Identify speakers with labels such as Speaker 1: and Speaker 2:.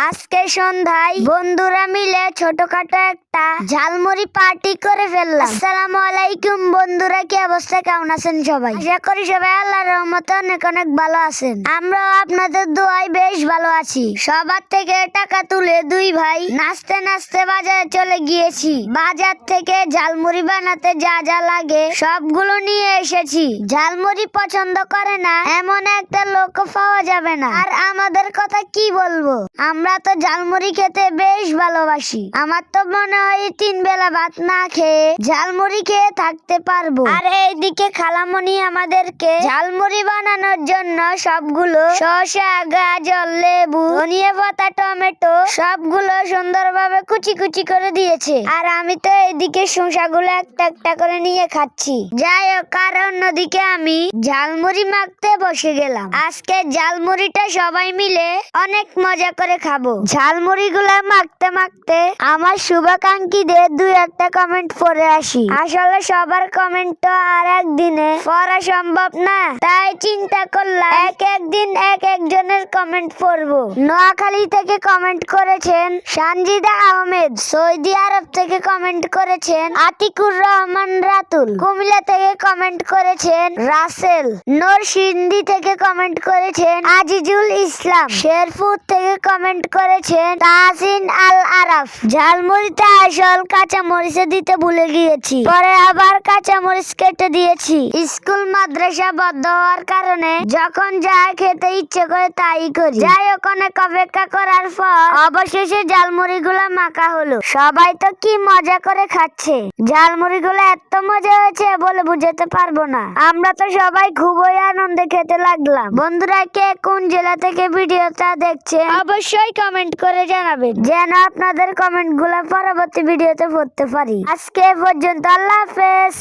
Speaker 1: আজকে সন্ধ্যায় বন্ধুরা মিলে ছোটখাটো একটা ঝালমুড়ি পার্টি করে ফেললাম। আসসালামু আলাইকুম বন্ধুরা, কি অবস্থা, কেমন আছেন সবাই? আশা করি সবাই আল্লাহর রহমতে অনেক অনেক ভালো আছেন। আমরাও আপনাদের দোয়ায় বেশ ভালো আছি। সবার থেকে টাকা তুলে দুই ভাই নাচতে নাচতে বাজারে চলে গিয়েছি। বাজার থেকে ঝালমুড়ি বানাতে যা যা লাগে সবগুলো নিয়ে এসেছি। ঝালমুড়ি পছন্দ করে না এমন একটা লোক পাওয়া যাবে না। আর আমাদের কথা কি বলবো, আমরা তো ঝালমুড়ি খেতে বেশ ভালোবাসি। আমার তো মনে হয় 3 বেলা ভাত না খেয়ে ঝালমুড়ি খেয়ে থাকতে পারবো। আর এইদিকে খালামণি আমাদেরকে ঝালমুড়ি বানানোর জন্য সবগুলো শসা, গাজর, লেবু, ধনিয়া পাতা, টমেটো সবগুলো সুন্দরভাবে কুচি কুচি করে দিয়েছে। আর আমি তো এইদিকে শসাগুলো একটা একটা করে নিয়ে খাচ্ছি। যাই হোক, আর অন্যদিকে আমি ঝালমুড়ি মাখতে বসে গেলাম। আজকে ঝালমুড়িটা সবাই মিলে অনেক মজা করে খাবো। ঝালমুড়ি গুলা মাখতে মাখতে আমার শুভাকাঙ্ক্ষীদের 2-1টা কমেন্ট পড়ে আসি। আসলে সবার কমেন্ট তো আর একদিনে পড়া সম্ভব না, তাই চিন্তা করলাম একদিন একজনের কমেন্ট পড়বো। নোয়াখালী থেকে কমেন্ট করেছেন সানজিদা আহমেদ, সৌদি আরব থেকে কমেন্ট করেছেন আতিকুর রহমান রাতুল, কুমিল্লা থেকে কমেন্ট করেছেন রাসেল, নরসিংদী থেকে কমেন্ট করেছেন আজিজুল ইসলাম, শেরপুর থেকে কমেন্ট করেছেন তাহসিন আল আরাফ। ঝালমুড়িতে আসল কাঁচা মরিচে দিতে ভুলে গিয়েছি, পরে আবার কাঁচা মরিচ কেটে দিয়েছি। স্কুল মাদ্রাসা বন্ধ হওয়ার কারণে যখন যা খেতে ইচ্ছে করে তাই করি। যাই হোক, অনেক অপেক্ষা করার পর অবশেষে ঝালমুড়ি গুলো মাখা হলো। সবাই তো কি মজা করে খাচ্ছে। ঝালমুড়ি গুলো এত মজা হয়েছে বলে বুঝাতে পারবো না। আমরা তো সবাই খুবই আনন্দে খেতে লাগলাম। বন্ধুরা, কে কোন জেলা থেকে ভিডিওটা দেখছেন অবশ্যই কমেন্ট করে জানাবেন, যেন আপনাদের কমেন্ট গুলা পরবর্তী ভিডিওতে পড়তে পারি। আজকে পর্যন্ত, আল্লাহ হাফেজ।